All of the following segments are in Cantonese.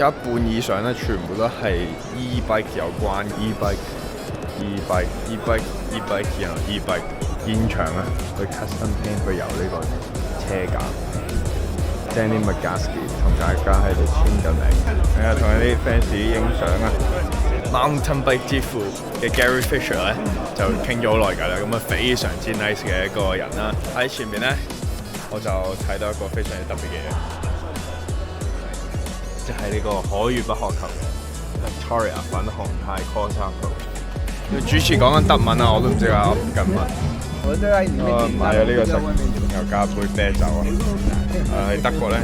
有一半以上咧，全部都係 e-bike 有關 e-bike，然後 e-bike 現場咧去 custom paint 去由呢個車架 Danny McGaskey 同大家喺度簽緊名，同啲 fans 影相啊。Mountain Bike 之父嘅 Gary Fisher 咧就傾咗好耐㗎啦，咁啊非常之 nice 嘅一個人啦。喺前面咧我就睇到一個非常之特別嘅嘢，就係呢個可遇不可求嘅 Victoria 粉紅泰 Corsa Pro。主持講緊德文啊，我都唔知啊，我唔跟文。我買咗呢個色，又加杯啤酒啊！喺德國咧，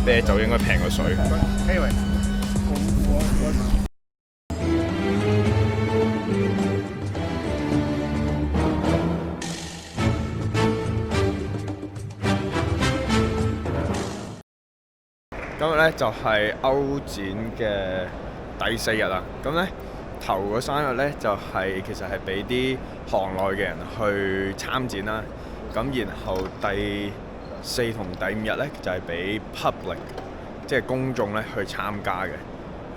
啤酒應該平過水。今日咧就係歐展嘅第4日啦。咁咧頭嗰3日咧就其實係俾啲行內嘅人去參展啦。咁然後第4同第5日咧就係俾 public， 即係公眾咧去參加嘅，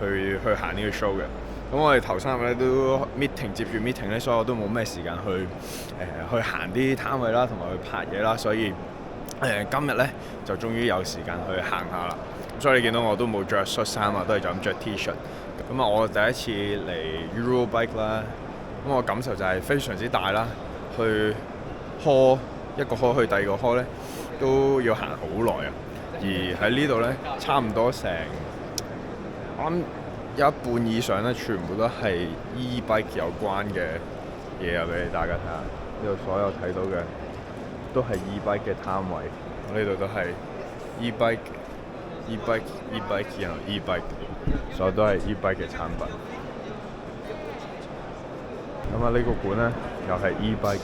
去行呢個 show 嘅。咁我哋頭3日咧都 meeting 接住 meeting 咧，所以我都冇咩時間去行啲攤位啦，同埋去拍嘢啦。所以今日咧就終於有時間去行下啦。所以你見到我都冇着恤衫啊，都係就咁着 T-shirt。咁啊，我第一次嚟 Eurobike 啦，咁我感受就係非常之大啦。去 hall 一個 hall 去第二個 hall 咧，都要行好耐啊。而喺呢度咧，差唔多成我諗有一半以上咧，全部都係 e-bike 有關嘅嘢啊，俾大家睇下。呢度所有睇到嘅都係 e-bike 嘅攤位，呢度都係 e-bike。然後 e-bike， 所有都係 e-bike 嘅產品。咁啊，呢個館咧又係 e-bike，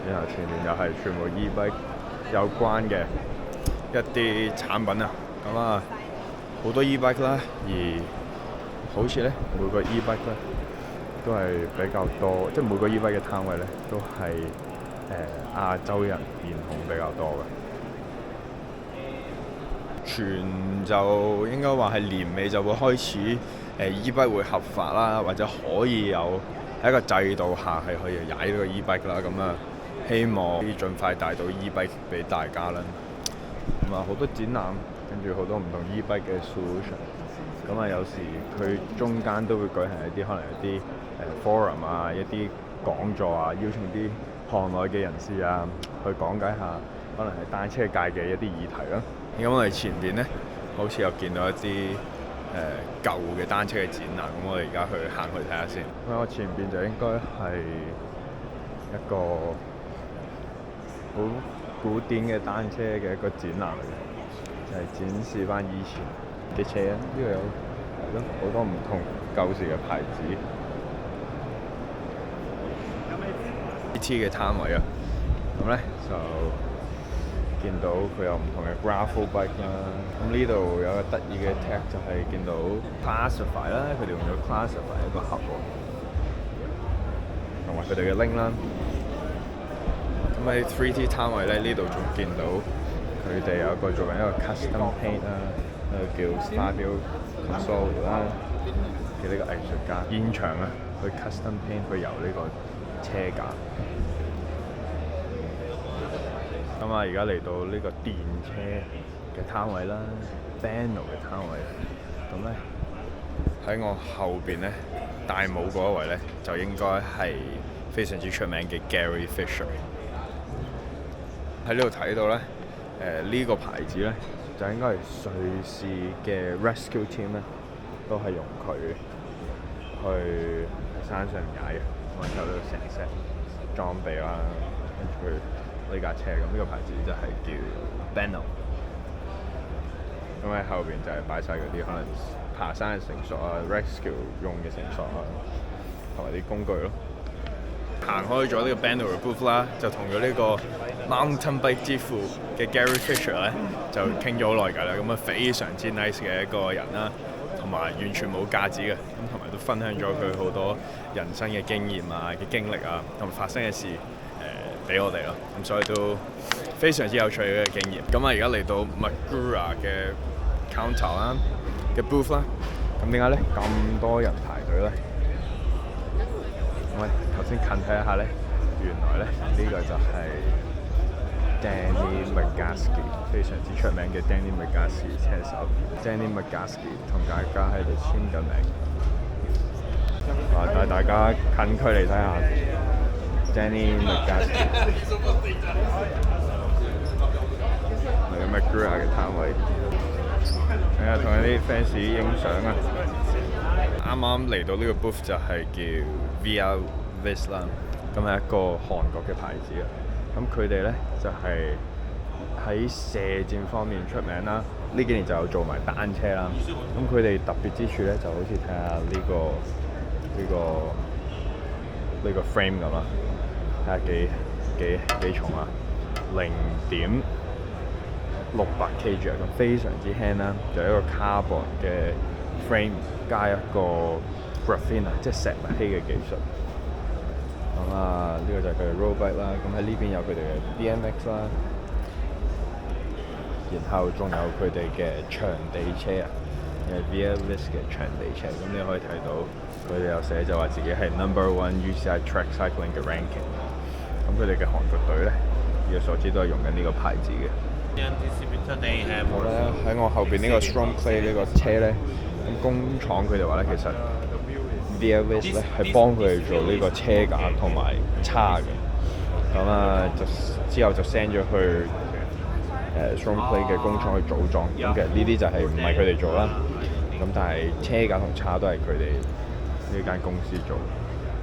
然後前面又係全部 e-bike 有關嘅一啲產品啊。咁啊，好多 e-bike 啦，而好似咧每個 e-bike 咧都係比較多，即係每個 e-bike 嘅攤位咧都係亞洲人面孔比較多嘅。全就應該話係年尾就會開始e-bike 會合法啦，或者可以有喺一個制度下係可以踩呢個 e-bike 啦。咁啊，希望可以盡快帶到 e-bike 俾大家啦。咁啊，好多展覽，跟住好多唔同 e-bike 嘅 solution。咁啊，有時佢中間都會舉行一啲可能一啲forum 啊，一啲講座啊，邀請啲行內嘅人士啊去講解下可能係單車界嘅一啲議題啦。咁我哋前邊咧，好似有見到一啲舊嘅單車嘅展覽，咁我哋而家行去睇下先。咁我前邊就應該係一個好古典嘅單車嘅一個展覽嚟嘅，就係展示翻以前嘅車啊。呢度有好多唔同舊時嘅牌子。GT 嘅攤位啊，咁咧就見到佢有唔同嘅 gravel bike 啦。咁呢度有個得意嘅 tag 就係見到 Classify 啦，佢哋用咗 Classify 一個盒喎，同埋佢哋嘅 link 啦。咁喺 3T 攤位咧，呢度仲見到佢哋有個做緊一個 custom paint 啦，叫 Fabio Consoli 啦嘅呢個藝術家現場啊，去 custom paint 去由呢個車架。咁啊，而家嚟到呢個電車嘅攤位啦 ，Bano 嘅攤位。咁咧喺我後邊咧，大帽嗰一位咧，就應該係非常之出名嘅 Gary Fisher。喺呢度睇到咧，呢個牌子咧就應該係瑞士嘅 Rescue Team 咧，都係用佢去喺山上踩嘅。咁啊，睇到成 set 裝備啦，跟住呢架車，咁呢個牌子就係叫 Bano。咁喺後邊就係擺晒嗰啲可能爬山嘅繩索啊 ，rescue 用嘅繩索啊，同埋啲工具咯。行開咗呢個 Bano 嘅 booth 啦，就同咗呢個 Mountain Bike 之父嘅 Gary Fisher 咧，就傾咗好耐㗎啦。咁啊，非常之 nice 嘅一個人啦，同埋完全冇架子嘅，咁同埋都分享咗佢好多人生嘅經驗啊、嘅經歷啊，同埋發生嘅事。俾我哋咯，咁所以都非常之有趣嘅經驗。咁啊，而家嚟到 Magura 嘅 counter 啦嘅 booth 啦。咁點解咧咁多人排隊咧？我頭先近睇一下咧，原來咧呢個就係 Danny McGaskey 非常之出名嘅 Danny McGaskey 車手 Danny McGaskey 同大家喺度簽緊名。帶大家近距離睇下 Danny McGaskey 係 McGrath 嘅攤位，同啲 fans 影相啊！啱啱嚟到呢個 booth 就係叫 Via Vis 啦，咁係一個韓國嘅牌子啊。咁佢哋咧就係喺射箭方面出名啦。呢幾年就有做埋單車啦。咁佢哋特別之處咧，就好似睇下呢個 frame 咁啦，睇下幾重啊，0.600 kg 咁非常之輕啦，就一個 carbon 嘅 frame 加一個 graphene 即係石墨烯嘅技術。咁呢個就係佢哋 road bike 啦。咁喺呢邊有佢哋嘅 BMX 啦，然後仲有佢哋嘅場地車啊，係 Via Vis 嘅場地車。咁你可以睇到佢哋有寫就話自己係 No.1 UCI Track Cycling 嘅 ranking。咁佢哋嘅韓國隊咧，以我所知都係用緊呢個牌子嘅。好啦，喺我後邊呢個 StrongPlay 呢個車咧，咁工廠佢哋話咧，其實 Via Vis 咧係幫佢哋做呢個車架同埋叉嘅。咁就之後就 send 咗去StrongPlay 嘅工廠去組裝。咁其實呢啲就係唔係佢哋做啦。咁但係車架同叉都係佢哋呢間公司做。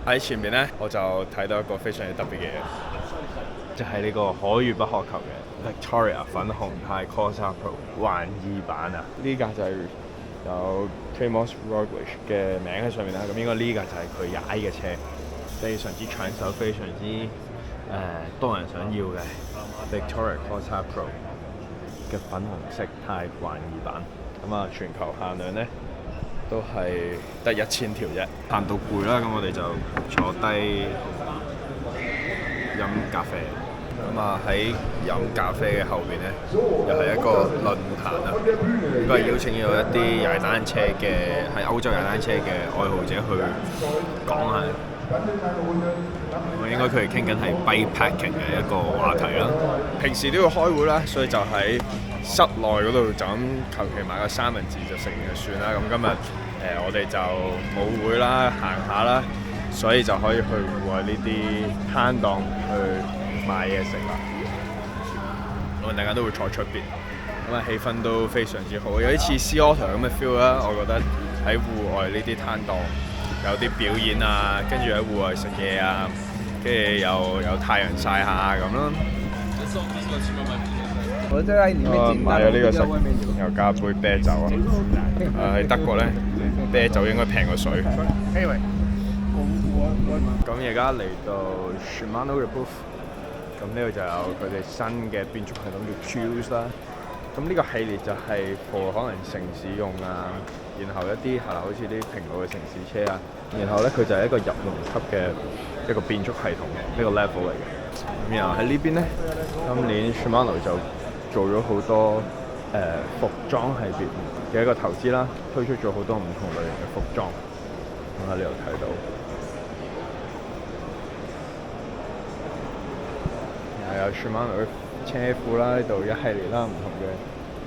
喺前面咧，我就睇到一個非常之特別嘅嘢，就係呢個可遇不可求嘅 Victoria 粉紅態 Corsa Pro 環2版啊！呢架就係有 Primož Roglič 嘅名喺上面啦。咁應該呢架就係佢踩嘅車，非常之搶手，非常之多人想要嘅 Victoria Corsa Pro 嘅粉紅色態環2版。咁全球限量咧都係得1000條啫。行到攰啦，咁我哋就坐低飲咖啡。喺飲咖啡嘅後邊咧，又係一個論壇啊。都係邀請咗一啲踩單車嘅喺歐洲踩單車嘅愛好者去講下。應該佢哋傾緊係 bikepacking 嘅一個話題啦。平時都要開會啦，所以就喺室內嗰度就咁求其買個三文治就食完就算啦。咁今日我哋就冇會啦，行下啦，所以就可以去戶外呢啲攤檔去買嘢食啦。咁大家都會坐出邊，氣氛都非常之好，有啲似 Sea Otter 咁嘅 feel 啦。我覺得喺戶外呢啲攤檔有啲表演啊，跟住喺戶外食嘢啊，跟住又有太陽曬下咁咯。買咗呢個食，又加杯啤酒啊！喺德國咧，啤酒應該平過水。咁而家嚟到 Shimano 嘅 booth， 咁呢度就有佢哋新嘅變速系統叫 Choose 啦。咁呢個系列就係 for 可能城市用啊，然後一啲好似啲平路嘅城市車啊，然後咧佢就係一個入門級嘅一個變速系統呢個 level 嚟嘅。咁然後喺呢邊咧，今年 Shimano 就做咗好多服裝系列嘅一個投資啦，推出咗好多唔同類型嘅服裝。咁喺呢度睇到，又有 Shimano 嘅車褲啦，呢度一系列啦，唔同嘅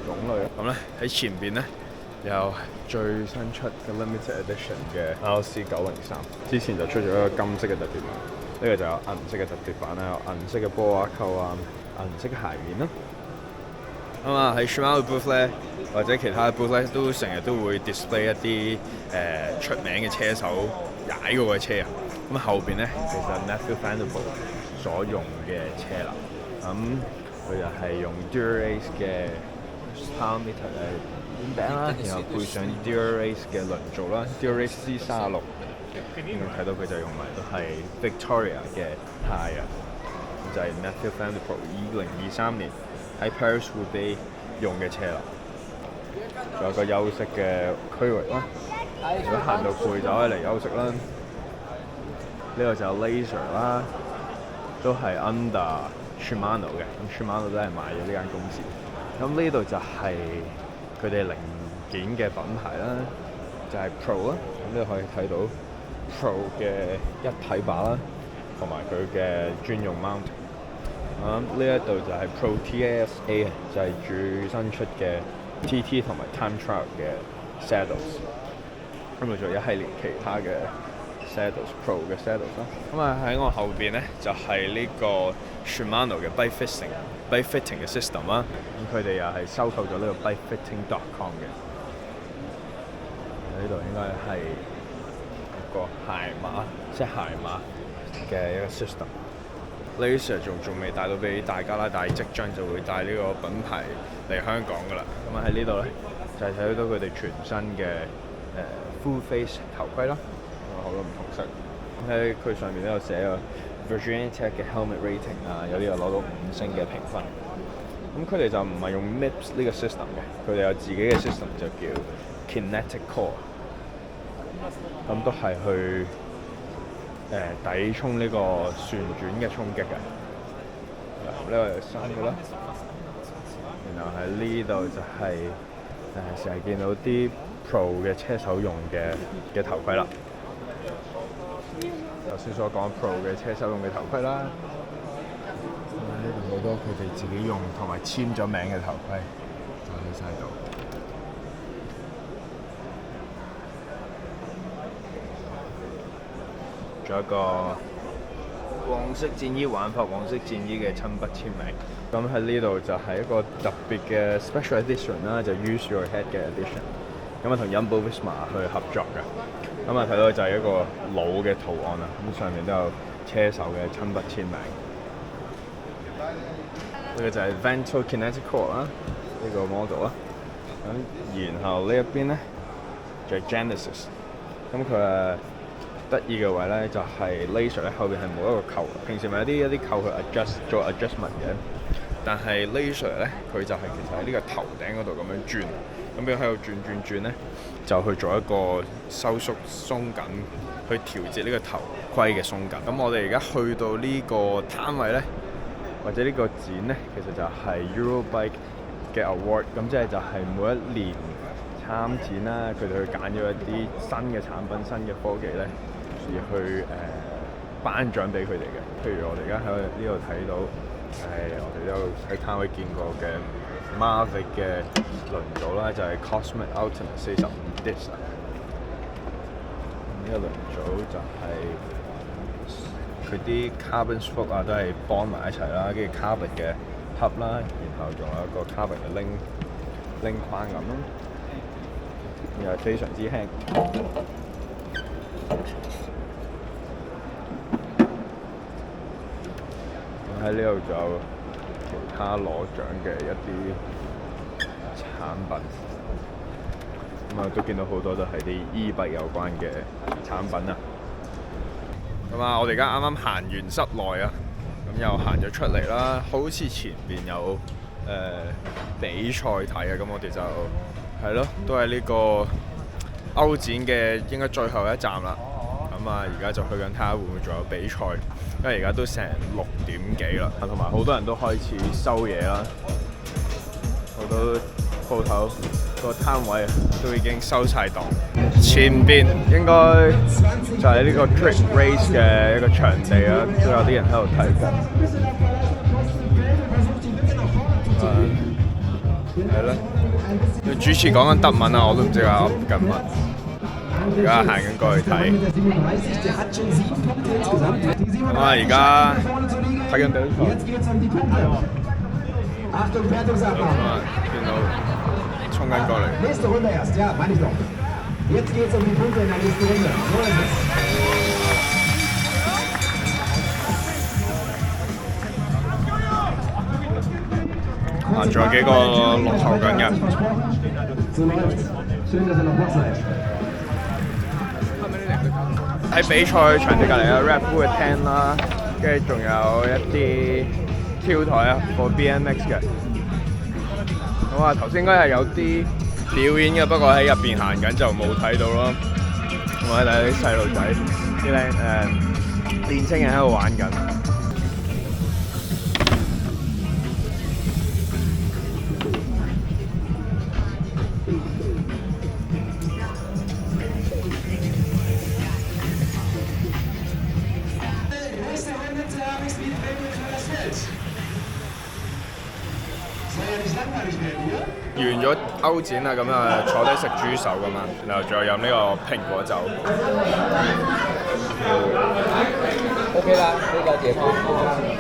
種類。咁咧喺前邊咧有最新出嘅 Limited Edition 嘅 RC903，之前就出咗一個金色嘅特別版，呢個就有銀色嘅特別版啦，有銀色嘅波瓦扣啊，銀色嘅鞋面啦。喺 Shimano booth 咧，或者其他嘅 booth 咧，都成日都會 display 一啲出名嘅車手踩過嘅車啊。咁後邊咧，其實 Mathieu van der Poel 所用嘅車啦。佢就係用 Dura-Ace 嘅 Power Meter 嘅扁餅啦，然後配上 Dura-Ace 嘅輪軸啦 ，Dura-Ace C36。睇到佢就用埋都係 Victoria 嘅胎啊，就係 Mathieu van der Poel 2023年喺 Paris-Roubaix 用嘅車啦。仲有個休息嘅區域啦，如果行到攰就可以嚟休息啦。呢個就有 Laser 啦，都係 under Shimano 嘅，咁 Shimano 都係買咗呢間公司。咁呢度就係佢哋零件嘅品牌啦，就係 Pro 啦。咁你可以睇到 Pro 嘅一體把啦，同埋佢嘅專用 mount。呢一度就係 Pro TASA，就係最新出嘅 TT 同埋 Time Trial 嘅 saddles。咁啊，仲有一系列其他嘅 saddles Pro 嘅 saddles 啦。咁啊喺我後邊咧就係呢個 Shimano 嘅 bike fitting 嘅 system 啦。咁佢哋又係收購咗呢個 bikefitting.com 嘅。呢度應該係一個鞋碼，即係鞋碼嘅一個 system。Laser 仲未帶到俾大家啦，但係即將就會帶呢個品牌嚟香港噶啦。咁啊喺呢度咧就係睇到佢哋全新嘅full face 頭盔啦，好多唔同色。喺佢上面都有寫個 Virginia Tech 嘅 helmet rating 啊，有啲又攞到5星嘅評分。咁佢哋就唔係用 MIPS 呢個 system 嘅，佢哋有自己嘅 system 就叫 Kinetic Core。咁都係去抵衝呢個旋轉嘅衝擊嘅。呢個係新嘅啦。然後喺呢度就係成日見到啲 Pro 嘅車手用嘅頭盔啦。頭先所講 Pro 嘅車手用嘅頭盔啦。呢度好多佢哋自己用同埋簽咗名嘅頭盔，就喺晒度。仲有一個黃色戰衣玩法，黃色戰衣嘅親筆簽名。咁喺呢度就係一個特別嘅 special edition 啦，就 Use Your Head 嘅 edition。咁啊同 Jumbo Visma 去合作嘅。咁啊睇到就係一個老嘅圖案啦，咁上面都有車手嘅親筆簽名。呢個就係 Vento Kinetic Core 啦，呢個 model 啦。咁然後呢一邊咧就係 Genesis。咁佢得意嘅位咧就係 laser 咧後邊係冇一個扣，平時咪有啲扣去做 adjustment 嘅，但係 laser 咧佢就係其實喺呢個頭頂嗰度咁樣轉，咁樣喺度轉咧就去做一個收縮鬆緊，去調節呢個頭盔嘅鬆緊。咁我哋而家去到呢個攤位咧，或者呢個展咧，其實就係 Eurobike 嘅 award， 咁即係就係每一年參展啦，佢哋去揀咗一啲新嘅產品、新嘅科技咧，而去頒獎俾佢哋嘅。譬如我哋而家喺呢度睇到，我哋都有喺攤位見過嘅 Mavic 嘅輪組啦，就係 Cosmic Ultimate 45 Disc。呢個輪組就係佢啲 carbon spoke 啊，都係綁埋一齊啦，跟住 carbon 嘅 hub 啦，然後仲有一個 carbon 嘅拎框咁咯，又係非常之輕。喺呢度仲有其他攞獎嘅一啲產品，咁啊都見到好多都係啲e-bike有關嘅產品啊。咁啊，我哋而家啱啱行完室內啊，咁又行咗出嚟啦，好似前邊有比賽睇啊，咁我哋就係咯，都係呢個歐展嘅應該最後一站啦。咁啊，而家就去緊睇下會唔會仲有比賽，因為而家都成6點幾啦，同埋好多人都開始收嘢啦，好多鋪頭個攤位都已經收晒檔。前邊應該就係呢個 Trick Race 嘅一個場地啦，都有啲人喺度睇緊。係咯，主持講緊德文啊，我都唔知啊，噏緊乜。而家行緊過去睇。咁啊，而家睇緊比賽。咁啊，見到衝緊過嚟。啊，仲有幾個落後緊嘅。喺比賽場地隔離有 Red Bull 嘅廳啦，跟住仲有一啲跳台啊，for BMX 嘅。咁啊，頭先應該係有啲表演嘅，不過喺入邊行緊就冇睇到咯。我喺睇啲細路仔，啲年青人喺度玩緊。完咗歐展啦，咁啊坐低食豬手咁嘛，然後再飲呢個蘋果酒。OK 啦，呢個點啊？